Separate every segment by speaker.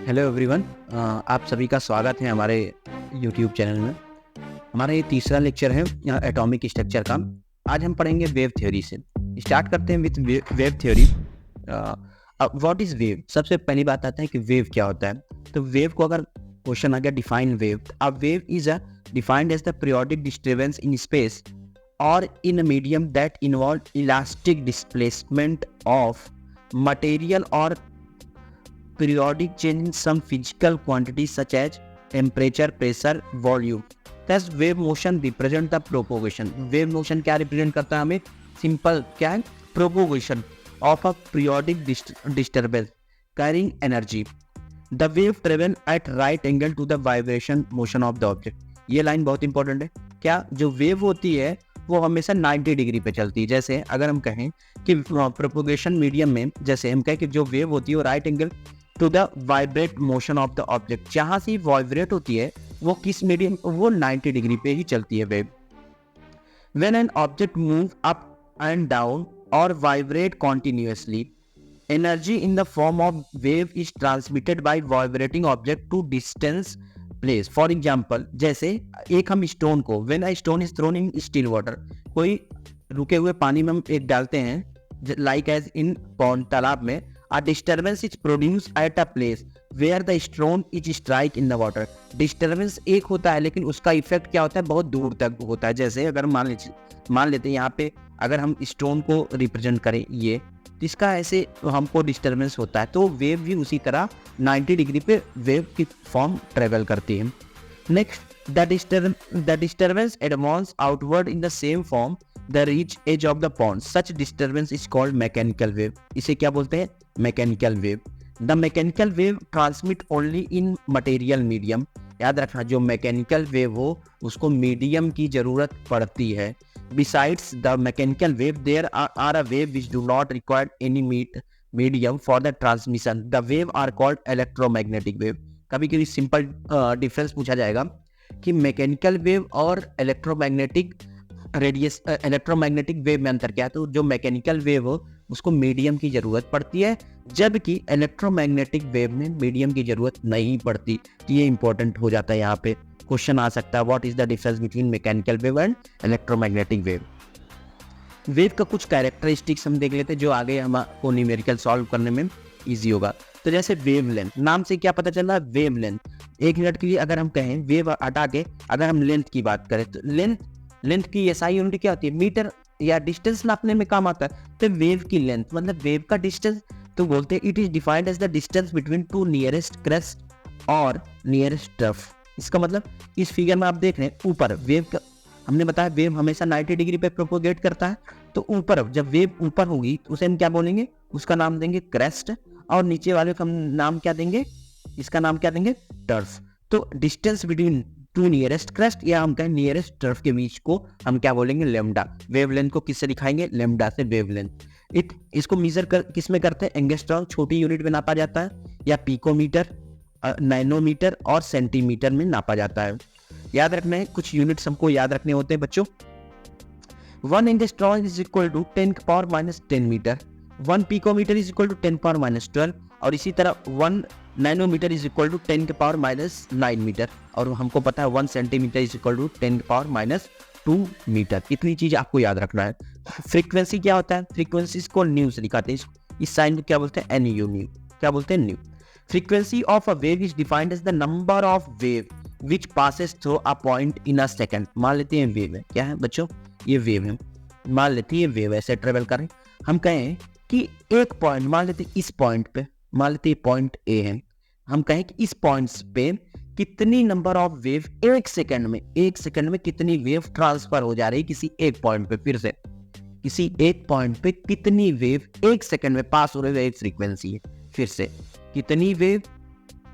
Speaker 1: Hello everyone. आप सभी का स्वागत है हमारे यूट्यूब चैनल में। हमारा ये तीसरा लेक्चर है एटॉमिक स्ट्रक्चर का। आज हम पढ़ेंगे वेव थ्योरी से। स्टार्ट करते हैं with wave theory. What is wave? सबसे पहली बात आता है कि वेव क्या होता है। तो वेव को अगर क्वेश्चन आ गया define wave, a wave is a defined as the periodic disturbance in space और in a medium that involve elastic displacement of material और periodic change in some physical quantities such as temperature, pressure, volume. Thus wave motion represent the propagation. Wave motion क्या represent करता है हमें? Simple क्या है? Propagation of a periodic disturbance carrying energy. The wave travel at right angle to the vibration motion of the object. ये line बहुत important है। क्या जो वेव होती है वो हमेशा 90 डिग्री पे चलती है। जैसे अगर हम कहें कि प्रोपोगेशन मीडियम में, जैसे हम कहें कि जो वेव होती है वो right angle to the vibrate motion of the object, जहां से वाइब्रेट होती है वो किस मीडियम, वो 90 डिग्री पे ही चलती है wave. When an object move up and down और vibrate continuously, energy in the form of wave is transmitted by vibrating object to distance place. For example, जैसे एक हम स्टोन को, when a stone is thrown in still water, कोई रुके हुए पानी में हम एक डालते हैं like as in pond, तालाब में, a disturbance is produced at a place where the stone is strike in the water. disturbance एक होता है लेकिन उसका इफेक्ट क्या होता है, बहुत दूर तक होता है। जैसे अगर मान लेते हैं यहाँ पे अगर हम स्टोन को रिप्रेजेंट करें ये, इसका ऐसे हमको डिस्टर्बेंस होता है, तो वेव भी उसी तरह 90 डिग्री पे वेव की फॉर्म ट्रेवल करती है। Next, the disturbance advance outward in the same form the reach edge of the pond, such disturbance is called mechanical wave. इसे क्या बोलते हैं? Mechanical wave. The mechanical wave transmit only in material medium. याद रखना, जो mechanical wave हो उसको medium की जरूरत पड़ती है। Besides the mechanical wave, there are a wave which do not require any medium for the transmission. The wave are called electromagnetic wave. कभी कभी सिंपल डिफरेंस पूछा जाएगा कि मैकेनिकल वेव और इलेक्ट्रोमैग्नेटिक वेव में अंतर क्या है। तो जो मैकेनिकल वेव हो उसको मीडियम की जरूरत पड़ती है, जबकि इलेक्ट्रोमैग्नेटिक वेव में मीडियम की जरूरत नहीं पड़ती। तो ये इंपॉर्टेंट हो जाता है, यहाँ पे क्वेश्चन आ सकता है what is the difference between mechanical wave and electromagnetic wave. Wave का कुछ कैरेक्टरिस्टिक्स हम देख लेते हैं जो आगे हमको न्यूमेरिकल सॉल्व करने में इजी होगा। तो जैसे वेव लेंथ, नाम से क्या पता चल रहा है? Wave length. एक मिनट के लिए अगर हम कहें वेव हटा के अगर हम लेंथ की बात करें तो लेंथ की एसआई यूनिट क्या होती है? मीटर, या डिस्टेंस नापने में काम आता है। तो वेव की लेंथ मतलब वेव का डिस्टेंस, तो बोलते हैं it is defined as the distance between two nearest crest और नियरेस्ट टर्फ। इसका मतलब इस फिगर में आप देख रहे हैं ऊपर वेव का, हमने बताया वेव हमेशा 90 डिग्री पे प्रोपोगेट करता है। तो ऊपर जब वेव ऊपर होगी तो उसे हम क्या बोलेंगे? उसका नाम देंगे क्रेस्ट, और नीचे वाले का हम नाम क्या देंगे? इसका नाम क्या देंगे? टर्फ। तो distance between two nearest crest या हम कहें नियरेस्ट टर्फ के बीच को हम क्या बोलेंगे? लेमडा। वेवलेंथ को किससे दिखाएंगे? लेमडा से वेवलेंथ। इसको मेजर किस में करते हैं? एंगस्ट्रॉम छोटी यूनिट में नापा जाता है, या पिकोमीटर, नैनोमीटर और सेंटीमीटर में नापा जाता है। याद रखना है, कुछ यूनिट्स हमको याद रखने होते हैं बच्चों। 1 angstrom is equal to 10⁻10 metre, 1 picometre is equal to 10⁻12, और इसी तरह 1 nanometre is equal to 10⁻9 metre, और हमको पता है 1 centimetre is equal to 10⁻2 metre. इतनी चीज आपको याद रखना है। फ्रीक्वेंसी क्या होता है? फ्रीक्वेंसी को न्यू से दिखाते हैं, इस साइन को क्या बोलते हैं? N U, nu. क्या बोलते हैं? Nu. Frequency of a wave is defined as the number of wave which passes through a point in a second. मान लेते हैं वेव है, क्या है बच्चों? ये वेव है। मान लेते हैं वेव ऐसे ट्रेवल करें, हम कहें कि एक पॉइंट, मान लेते हैं इस पॉइंट पे, मान लेते हैं पॉइंट ए है, हम कहें कि इस पॉइंट्स पे कितनी नंबर ऑफ वेव एक सेकंड में कितनी वेव ट्रांसफर हो जा रही है किसी एक पॉइंट पे। फिर से किसी एक पॉइंट पे कितनी वेव एक सेकंड में पास हो रही है, फ्रीक्वेंसी है। फिर से कितनी वेव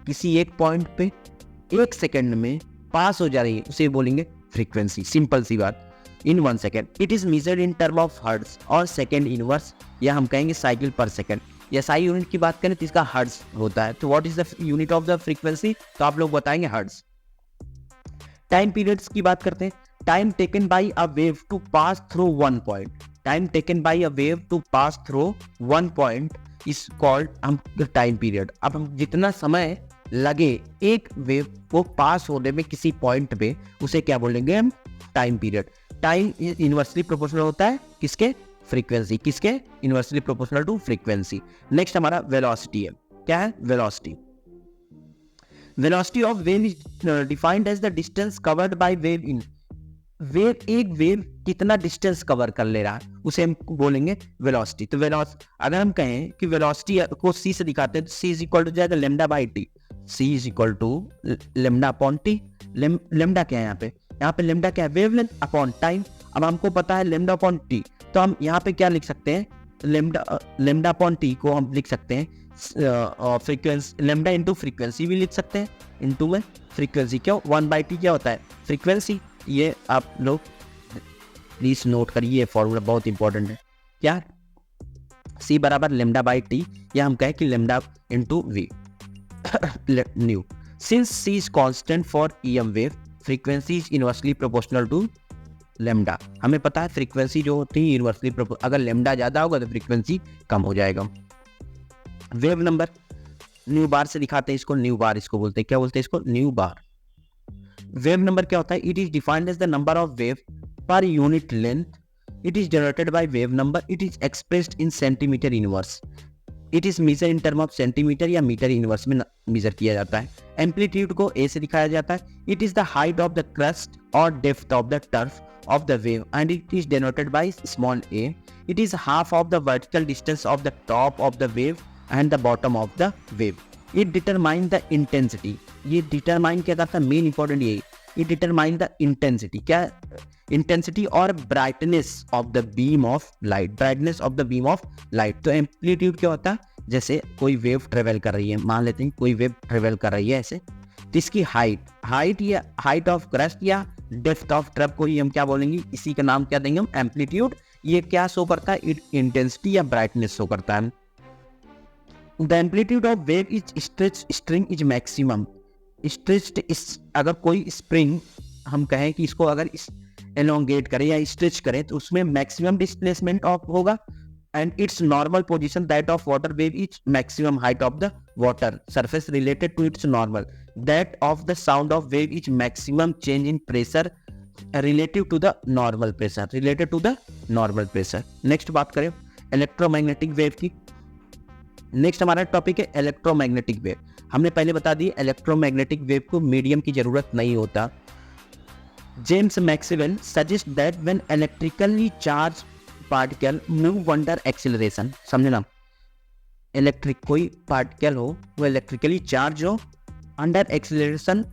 Speaker 1: किसी एक पॉइंट पे एक सेकंड में पास हो जा रही है, उसे बोलेंगे फ्रीक्वेंसी। सिंपल सी बात। इन 1 second it is measured in term of hertz और सेकंड इनवर्स, या हम कहेंगे साइकिल पर सेकंड। या साई यूनिट की बात करें तो इसका हर्ट्ज होता है। तो what is the unit of the frequency? तो आप लोग बताएंगे हर्ट्ज। टाइम पीरियड्स की बात करते हैं। Time taken by a wave to pass through one point, time taken by a wave to pass through one point is called हम time period. अब हम जितना समय लगे एक वेव को पास होने में किसी पॉइंट पे, उसे क्या बोलेंगे हम? Time period. Time inversely proportional होता है किसके? फ्रीक्वेंसी। किसके? Inversely proportional to frequency. Next हमारा वेलोसिटी है। क्या है? Velocity. Velocity of wave is defined as the distance covered by wave in. एक वेव कितना डिस्टेंस कवर कर ले रहा है उसे हम बोलेंगे वेलोसिटी। तो अगर हम कहें कि वेलोसिटी को सी से दिखाते हैं तो सी इज इक्वल टू जाएगा lambda by T. C is equal to lambda upon T. Lambda क्या है यहाँ पे? यहाँ पे लेमडा क्या है? Wavelength upon time. अब हमको पता है लेमडा अपॉन टी, तो हम यहाँ पे क्या लिख सकते हैं? लेमडा अपॉन टी को हम लिख सकते हैं फ्रीक्वेंसी, लेमडा इंटू फ्रीक्वेंसी भी लिख सकते हैं, इंटू में फ्रीक्वेंसी। क्यों? 1/t क्या होता है? फ्रीक्वेंसी। ये आप लोग प्लीज नोट करिए, फॉर्मूला बहुत इंपॉर्टेंट है। क्या? सी बराबर लेमडा बाई टी, या हम कहें कि lambda into V nu. Since C is constant for EM wave, frequency is inversely proportional to lambda. हमें पता है फ्रीक्वेंसी जो होती है इनवर्सली अगर लेमडा ज्यादा होगा तो फ्रीक्वेंसी कम हो जाएगा। वेव नंबर न्यू बार से दिखाते हैं इसको, न्यू बार इसको बोलते हैं। क्या बोलते हैं इसको? न्यू बार। वेव नंबर क्या होता है? It is defined as the number of wave per unit length. It is generated by wave number. It is expressed in centimetre inverse. It is measure in term of centimetre या metre inverse में measure किया जाता है। Amplitude को ए से दिखाया जाता है। It is the height of the crest और depth of the trough of the wave and it is denoted by small a. It is half of the vertical distance of the top of the wave and the bottom of the wave. It determines the intensity. ये determine क्या करता है? Main important यही। It determine the intensity. क्या? Intensity और brightness of the beam of light. Brightness of the beam of light. तो amplitude क्या होता है? जैसे कोई वेव ट्रेवल कर रही है, मान लेते हैं कोई वेव ट्रेवल कर रही है ऐसे, तो इसकी हाइट या हाइट ऑफ क्रस्ट या डेप्थ ऑफ ट्रफ को ही हम क्या बोलेंगे? इसी का नाम क्या देंगे हम? एम्पलीट्यूड। ये क्या शो करता है? इंटेंसिटी या ब्राइटनेस शो करता है। The amplitude of wave is stretch string is maximum. Stretched, अगर कोई स्प्रिंग हम कहें कि इसको अगर एलोंगेट करें या स्ट्रेच करें तो उसमें मैक्सिमम डिस्प्लेसमेंट ऑफ होगा। and its normal position that of water wave is maximum height of the water surface related to its normal. That of the sound of wave is maximum change in pressure relative to the normal pressure. Related to the normal pressure. Next बात करें electromagnetic wave की। Next हमारा topic है electromagnetic wave. हमने पहले बता दी electromagnetic wave को medium की जरूरत नहीं होता। James Maxwell suggest that when electrically charge particle move under acceleration. समझे ना? इलेक्ट्रिक कोई पार्टिकल हो वो इलेक्ट्रिकली चार्ज हो, under acceleration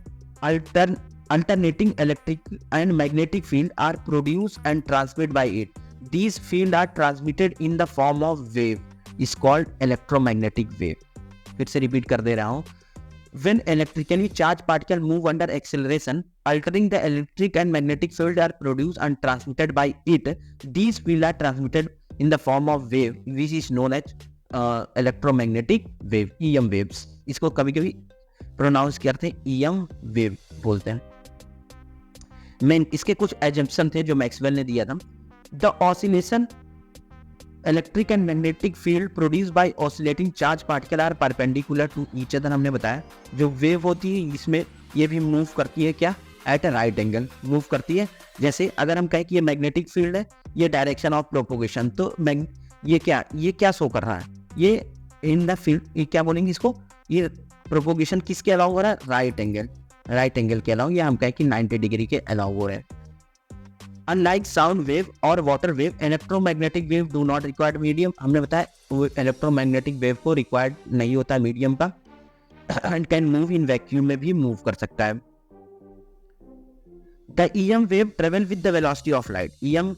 Speaker 1: alternating electric and magnetic field are produced and transmitted by it. These fields are transmitted in the form of wave is called electromagnetic wave. फिर से repeat कर दे रहा हूँ। When electrically charged particles move under acceleration, altering the electric and magnetic field are produced and transmitted by it. These fields are transmitted in the form of wave, which is known as electromagnetic wave, EM waves. इसको कभी कभी pronounce करते हैं EM wave बोलते हैं। मैं इसके कुछ एजम्पशन थे जो मैक्सवेल ने दिया था। The oscillation electric and magnetic field produce by oscillating charge particle are perpendicular to each other. हमने बताया जो वेव होती है इसमें ये भी मूव करती है क्या? At a right angle move करती है। जैसे अगर हम कहें कि ये मैग्नेटिक फील्ड है, ये डायरेक्शन ऑफ प्रोपोगेशन, तो ये क्या शो कर रहा है? ये इन द फील्ड, ये क्या बोलेंगे इसको? ये प्रोपोगेशन किसके अलाउ हो रहा है? राइट एंगल के अलाउ, या हम कहें कि 90 डिग्री के अलाउ हो रहे हैं। Unlike sound wave और water wave, electromagnetic wave do not require medium. हमने बताया electromagnetic wave को required नहीं होता मीडियम का, and can move in vacuum में भी मूव कर सकता है। The EM wave travel with the velocity of light. EM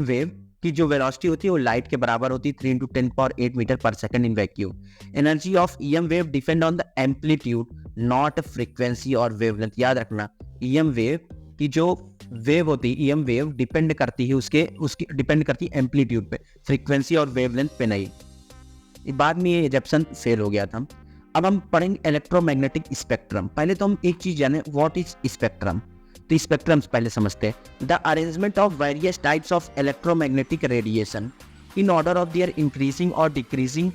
Speaker 1: wave की जो वेलोसिटी होती है वो लाइट के बराबर होती है 3 × 10⁸ मीटर पर second in vacuum. Energy of EM wave depend on the amplitude not frequency और वेवलेंथ। याद रखना EM वेव की जो वेव होती है, EM वेव डिपेंड करती है उसकी डिपेंड करती है एम्पलीट्यूड पे, फ्रीक्वेंसी और वेवलेंथ पे नहीं। बाद में ये एजम्पशन फेल हो गया था। अब हम पढ़ेंगे इलेक्ट्रोमैग्नेटिक स्पेक्ट्रम। पहले तो हम एक चीज जाने, व्हाट इज स्पेक्ट्रम। तो स्पेक्ट्रम पहले समझते हैं। The arrangement of various types of electromagnetic radiation in order of their increasing और डिक्रीजिंग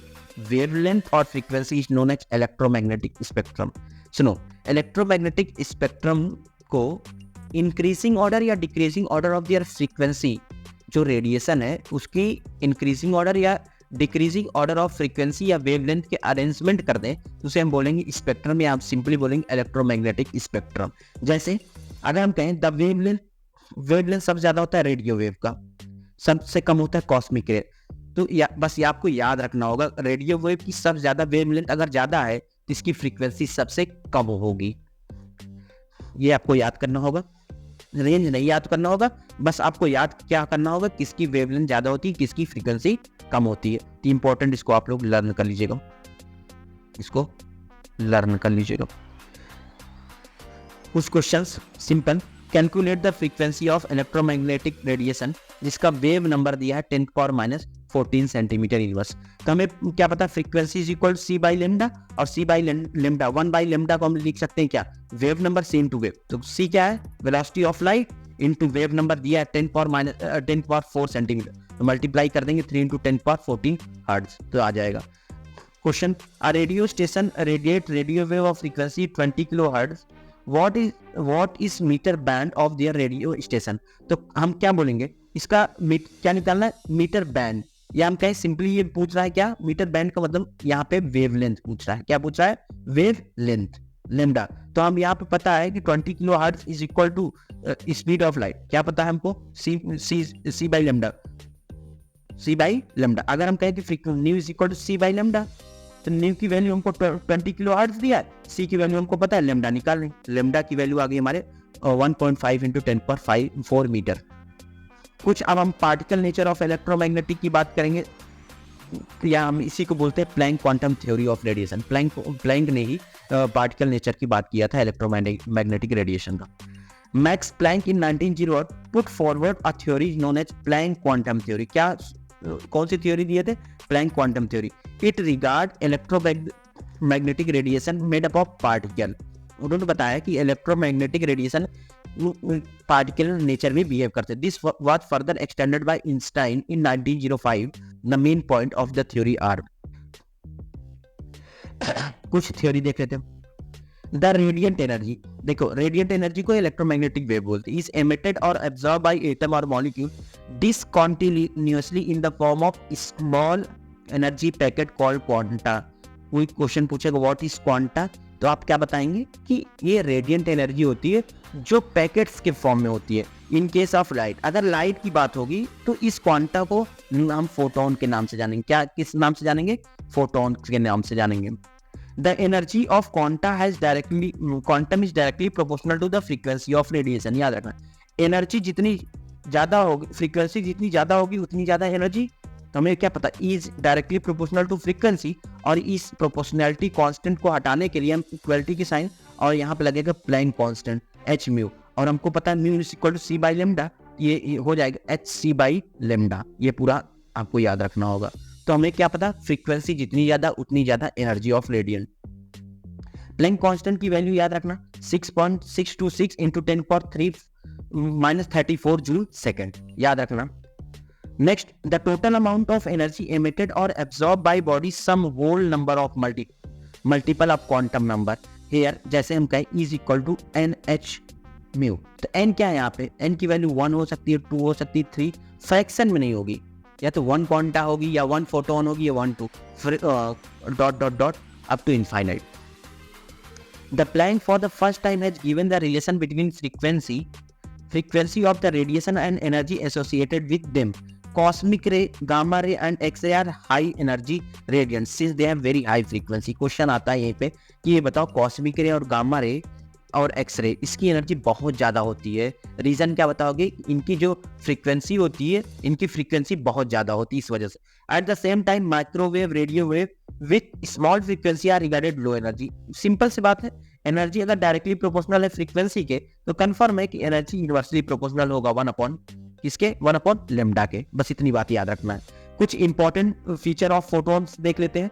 Speaker 1: वेवलेंथ और frequency is known as electromagnetic spectrum. सुनो, इलेक्ट्रोमैग्नेटिक स्पेक्ट्रम को इंक्रीजिंग ऑर्डर या decreasing order of their frequency, जो radiation है उसकी increasing order या decreasing order of frequency या वेवलेंथ के अरेंजमेंट कर दें तो उसे हम बोलेंगे स्पेक्ट्रम, या आप सिंपली बोलेंगे इलेक्ट्रोमैग्नेटिक स्पेक्ट्रम। जैसे अगर हम कहें द वेवलेंथ सबसे ज्यादा होता है रेडियो वेव का, सबसे कम होता है कॉस्मिक रे। तो बस ये आपको याद रखना होगा, रेडियो वेव की सबसे ज्यादा वेवलेंथ अगर ज्यादा है तो इसकी फ्रीक्वेंसी सबसे कम होगी। ये आपको याद करना होगा, रेंज नहीं याद करना होगा, बस आपको याद क्या करना होगा, किसकी वेवलेंथ ज्यादा होती है, किसकी फ्रीक्वेंसी कम होती है। तो इंपॉर्टेंट, इसको आप लोग लर्न कर लीजिएगा, इसको लर्न कर लीजिएगा। कुछ questions simple, calculate the frequency of electromagnetic radiation, जिसका वेव नंबर दिया है 10⁻14 सेंटीमीटर इनवर्स। तो हमें क्या पता, frequency is equal C by lambda, और C by lambda 1 by lambda को हम लिख सकते हैं क्या, wave number C into wave. तो सी क्या है, velocity of light into wave number दिया है 10⁻4 सेंटीमीटर, तो मल्टीप्लाई कर देंगे 3 इंटू 10⁻14 हर्ट्ज, तो आ जाएगा। Question, a radio station radiate radio wave of frequency 20 kilo hertz, what is metre band of their radio station. तो हम क्या बोलेंगे, इसका क्या निकालना है, मीटर बैंड, या हम कहें सिंपली ये पूछ रहा है क्या, मीटर बैंड का मतलब यहाँ पे वेवलेंथ पूछ रहा है। क्या पूछ रहा है, वेवलेंथ लेमडा। तो हम यहाँ पे पता है कि 20 kilo hertz is equal to speed of light, क्या पता है हमको, C by lambda, C by lambda. अगर हम कहें कि nu is equal to C by lambda, तो न्यू की वैल्यू हमको 20 किलो हर्ट्ज दिया है, सी की वैल्यू हमको पता है, लेमडा निकाल रहे हैं, लेमडा की वैल्यू आ गई हमारे 1.5 इंटू 10⁻4 मीटर। कुछ अब हम पार्टिकल नेचर ऑफ इलेक्ट्रोमैग्नेटिक की बात करेंगे, या हम इसी को बोलते हैं Planck quantum theory of radiation. Planck ने ही पार्टिकल नेचर की बात किया था इलेक्ट्रोमैग्नेटिक रेडिएशन का। Max Planck in 1908 put forward a theory known as Planck quantum theory. क्या, कौन सी थ्योरी दिए थे, Planck quantum theory. It regard electromagnetic radiation made up of particle. उन्होंने बताया कि इलेक्ट्रोमैग्नेटिक रेडिएशन पार्टिकल नेचर में बिहेव करते। This was further extended by Einstein in 1905। The main point of the theory are, कुछ theory देख लेते हैं। The radiant energy, देखो रेडिएंट एनर्जी को इलेक्ट्रोमैग्नेटिक वेव बोलते हैं, इज एमिटेड और एब्जॉर्ब बाय एटम और molecule discontinuously in the form of small energy packet called quanta. कोई क्वेश्चन पूछेगा व्हाट इज क्वांटा, तो आप क्या बताएंगे कि ये रेडिएंट एनर्जी होती है जो पैकेट्स के फॉर्म में होती है। इन केस ऑफ लाइट, अगर लाइट की बात होगी तो इस क्वांटा को हम फोटोन के नाम से जानेंगे। क्या, किस नाम से जानेंगे, फोटोन के नाम से जानेंगे। The energy of quanta quantum is directly proportional to the frequency of radiation। याद रखना, एनर्जी जितनी ज्यादा होगी, फ्रीक्वेंसी जितनी ज्यादा होगी उतनी ज्यादा एनर्जी। तो हमें क्या पता, is directly proportional to frequency, और इस प्रोपोर्शनैलिटी कांस्टेंट को हटाने के लिए हम इक्वलिटी की साइन, और यहाँ पे लगेगा प्लैंक कांस्टेंट एच म्यू, और हमको पता है mu is equal to C by lambda, ये हो जाएगा एच सी बाई लेमडा। ये पूरा आपको याद रखना होगा। तो हमें क्या पता, फ्रीक्वेंसी जितनी ज्यादा उतनी ज्यादा energy of radiant. Planck constant की वैल्यू याद रखना 6.626 इंटू 10⁻³ जूल सेकेंड, याद रखना। Next, the total amount of energy emitted और absorb by body some whole number of multiple of quantum number here, जैसे हम कहें is equal to NH mu. तो n क्या है यहाँ पे, n की वैल्यू 1 हो सकती है, 2 हो सकती है, 3 फ्रैक्शन में नहीं होगी, या तो 1 क्वांटा होगी, या 1 फोटोन होगी, या 1 2 dot dot dot up to infinite. The Planck for the first time has given the relation between frequency of the radiation and energy associated with them. Cosmic ray, gamma ray and X-ray are high energy radiants since they have very high frequency. Question आता है यहीं पे कि ये बताओ cosmic रे और gamma ray और एक्सरे इसकी एनर्जी बहुत ज़्यादा होती है। रीज़न क्या बताओगे, इनकी जो फ्रीक्वेंसी होती है, इनकी फ्रीक्वेंसी बहुत ज़्यादा होती है इस वजह से। At the same time microwave, radio wave with small frequency are regarded low energy. Simple सी बात है, एनर्जी अगर डायरेक्टली प्रोपोर्शनल है फ्रीक्वेंसी के तो कंफर्म है कि एनर्जी यूनिवर्सली प्रोपोर्शनल होगा 1 अपॉन किसके, 1 अपॉन लेमडा के। बस इतनी बात याद रखना है। कुछ इंपॉर्टेंट फीचर ऑफ फोटॉन्स देख लेते हैं।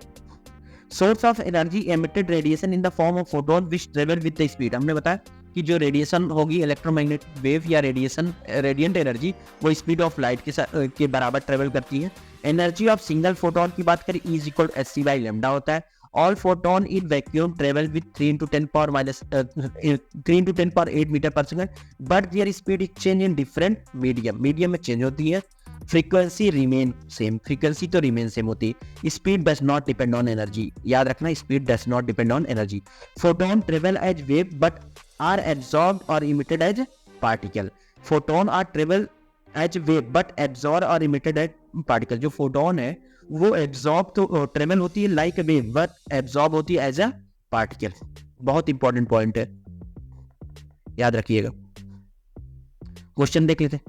Speaker 1: Source of energy emitted radiation in the form of photon which travel with the speed. हमने बताया कि जो रेडिएशन होगी इलेक्ट्रोमैग्नेटिक वेव या रेडिएशन रेडिएंट एनर्जी वो स्पीड ऑफ लाइट के बराबर ट्रेवल करती है। एनर्जी ऑफ सिंगल फोटोन की बात करें is equal H C by lambda होता है, All photon in vacuum travel with 3 into 10 power minus 3 into 10 power 8 meter per second, but their speed is change in different medium. Medium में change होती है. Frequency remain same. Frequency तो remain same होती है. Speed does not depend on energy. याद रखना, speed does not depend on energy. Photon travel as wave but are absorbed or emitted as particle. Photon are travel as wave but absorb or emitted as particle. जो photon है वो absorb तो travel होती है like wave but absorb होती है as a particle. बहुत important point है, याद रखिएगा. क्वेश्चन देख लेते हैं.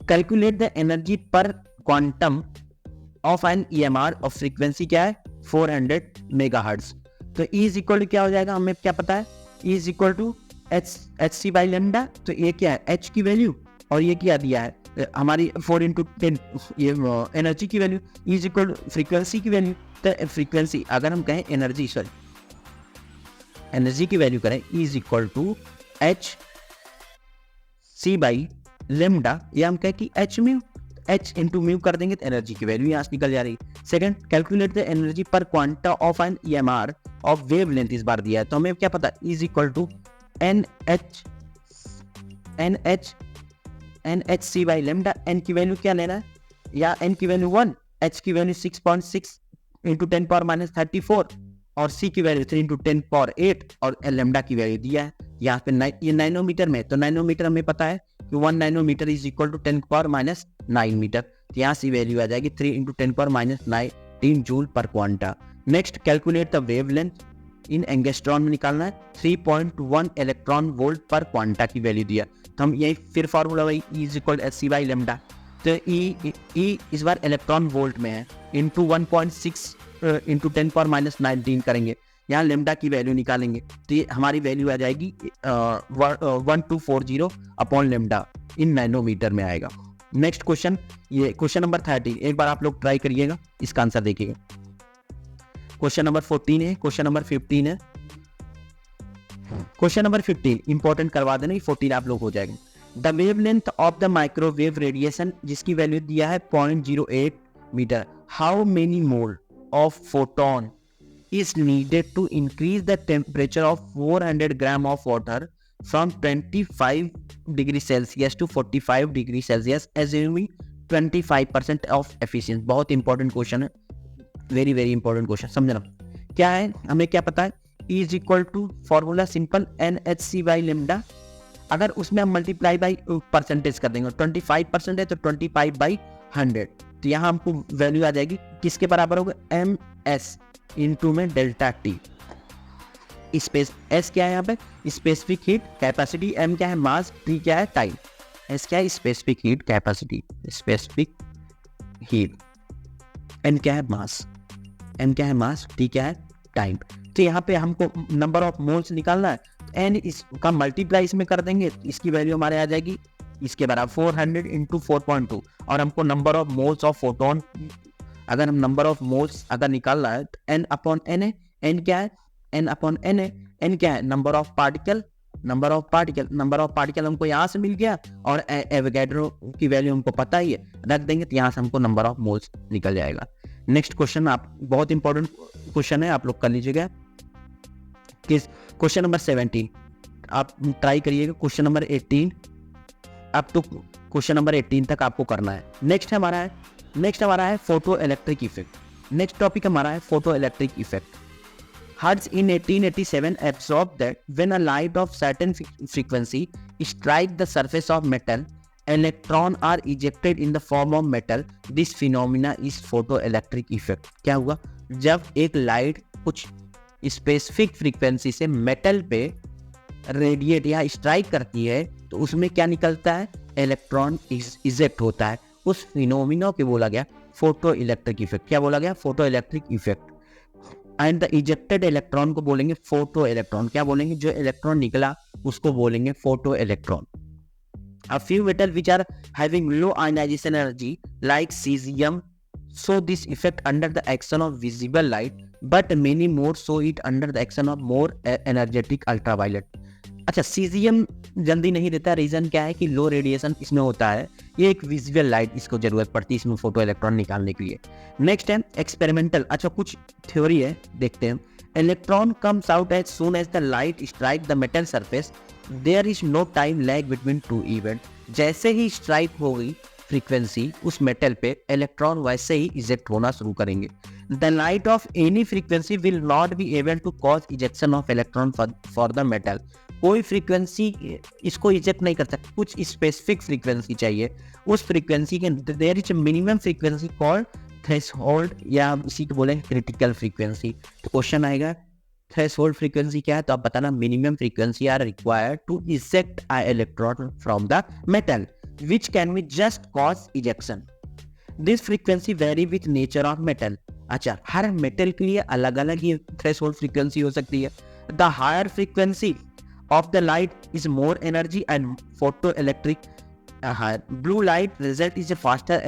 Speaker 1: Calculate the energy per quantum of an EMR of frequency क्या है 400 मेगाहर्ट्ज. तो E इज इक्वल टू क्या हो जाएगा, हमें क्या पता है, E is equal to H C by lambda. तो ये क्या है H की वैल्यू और ये क्या दिया है हमारी 4 into 10 ये एनर्जी की वैल्यू इज इक्वल फ्रीक्वेंसी की वैल्यू. तो फ्रीक्वेंसी अगर हम कहें एनर्जी एनर्जी की वैल्यू करें is equal to H C by lambda, या हम कहें कि H mu, H into mu कर देंगे तो एनर्जी की वैल्यू यहाँ से निकल जा रही. Second, calculate the energy per quanta of an EMR of wavelength इस बार दिया है. तो हमें क्या पता is equal to N H C by lambda. N की वैल्यू क्या लेना है, या एन की वैल्यू 1, एच की वैल्यू 6.6 इंटू 10 पावर माइनस 34 और सी की वैल्यू 3 इंटू 10 पावर 8 और लेमडा की वैल्यू दिया है यहाँ पे ये नैनोमीटर में. तो नैनोमीटर हमें पता है कि 1 nanometre is equal to 10 power minus 9 metre. तो यहाँ से वैल्यू आ जाएगी 3 into 10 power minus 19 joule per quanta. Next, calculate the wavelength in angstrom में निकालना है. 3.1 इलेक्ट्रॉन वोल्ट पर क्वांटा की वैल्यू दिया. तो हम यही फिर फार्मूला वही E is equal H C by lambda. तो E इस बार इलेक्ट्रॉन वोल्ट में है, इंटू 1.6 इंटू 10 पावर माइनस 19 करेंगे, यहाँ लेमडा की वैल्यू निकालेंगे तो ये हमारी वैल्यू आ जाएगी 1240 अपॉन लेमडा इन नैनोमीटर में आएगा. नेक्स्ट क्वेश्चन, ये क्वेश्चन नंबर 13. एक बार आप लोग ट्राई करिएगा, इसका आंसर देखिएगा. क्वेश्चन नंबर 14 है, क्वेश्चन नंबर 15 है. क्वेश्चन नंबर 15 इंपॉर्टेंट करवा देना, 14 आप लोग हो जाएगा. The wavelength of the microwave radiation जिसकी वैल्यू दिया है 0.08 metre. How many mole of photon is needed to increase the temperature of 400 gram of water from 25 degree Celsius to 45 degree Celsius assuming 25% of efficiency. बहुत important question है, very very important question. समझना क्या है, हमें क्या पता है E is equal to formula simple NHC by lambda. अगर उसमें हम मल्टीप्लाई बाई परसेंटेज कर देंगे, 25% है तो 25 बाई 100. तो यहाँ हमको वैल्यू आ जाएगी किसके बराबर होगा, MS इंटू में डेल्टा टी. स्पेस एस क्या है यहाँ पे स्पेसिफिक हीट कैपेसिटी, एम क्या है मास, टी क्या है टाइम. एस क्या है specific heat capacity, specific heat, N क्या है मास, एम क्या है मास, टी क्या है टाइम. तो यहाँ पे हमको नंबर ऑफ मोल्स निकालना है. एन इसका मल्टीप्लाई इसमें कर देंगे, इसकी वैल्यू हमारे आ जाएगी इसके बराबर 400 इंटू 4.2. और हमको number of moles of photon, अगर हम नंबर ऑफ मोल्स अगर निकालना है तो एन अपॉन एन है. एन क्या है, एन अपॉन एन है. एन क्या है number of particle, number of particle हमको यहाँ से मिल गया और एवोगैड्रो की वैल्यू हमको पता ही है, रख देंगे तो यहाँ से हमको नंबर ऑफ मोल्स निकल जाएगा. नेक्स्ट क्वेश्चन, आप बहुत इंपॉर्टेंट क्वेश्चन है, आप लोग कर लीजिएगा. किस क्वेश्चन नंबर 17 आप ट्राई करिएगा. क्वेश्चन नंबर 18 अब तो क्वेश्चन नंबर 18 तक आपको करना है. नेक्स्ट हमारा है photo electric effect. Next topic हमारा है photo electric effect. Hertz in 1887 observed that when a light of certain frequency strike the surface of metal, electrons are ejected in the form of metal. This phenomena is photoelectric effect. क्या हुआ, जब एक light कुछ specific frequency से metal पे radiate या strike करती है तो उसमें क्या निकलता है, इलेक्ट्रॉन इजेक्ट होता है. उस फिनोमिना को बोला गया फोटो इलेक्ट्रिक इफेक्ट. क्या बोला गया, photo electric effect. And the ejected electron को बोलेंगे फोटो इलेक्ट्रॉन. क्या बोलेंगे, जो इलेक्ट्रॉन निकला उसको बोलेंगे photo electron. A few metals which are having low ionization energy like cesium show this effect under the action of visible light, but many more show it under the action of more energetic ultraviolet. अच्छा, caesium जल्दी नहीं देता, reason क्या है कि लो radiation इसमें होता है। ये एक विज़ुअल लाइट इसको ज़रूरत पड़ती है इसमें फोटो इलेक्ट्रॉन निकालने के लिए। नेक्स्ट है एक्सपेरिमेंटल। अच्छा, कुछ थ्योरी है, देखते हैं। Electron comes out as soon as the light strike the metal surface, there is no time lag between two event. जैसे ही स्ट्राइक होगी फ्रीक्वेंसी उस मेटल पे, इलेक्ट्रॉन वैसे ही इजेक्ट होना शुरू करेंगे। The light of any frequency will not be able to cause ejection of electron for the metal. कोई फ्रीक्वेंसी इसको इजेक्ट नहीं कर सकती, कुछ स्पेसिफिक फ्रीक्वेंसी चाहिए। उस फ्रीक्वेंसी के there is minimum frequency called threshold, या इसी को बोले क्रिटिकल फ्रीक्वेंसी। तो क्वेश्चन आएगा थ्रेशोल्ड फ्रीक्वेंसी क्या है, तो आप बताना minimum frequency are required to eject a electron from the metal which can be just cause ejection. This frequency vary with nature of metal. अच्छा, हर मेटल के लिए अलग अलग ही थ्रेशोल्ड फ्रीक्वेंसी हो सकती है। The higher frequency of the light is more energy and photo electric blue light result is a faster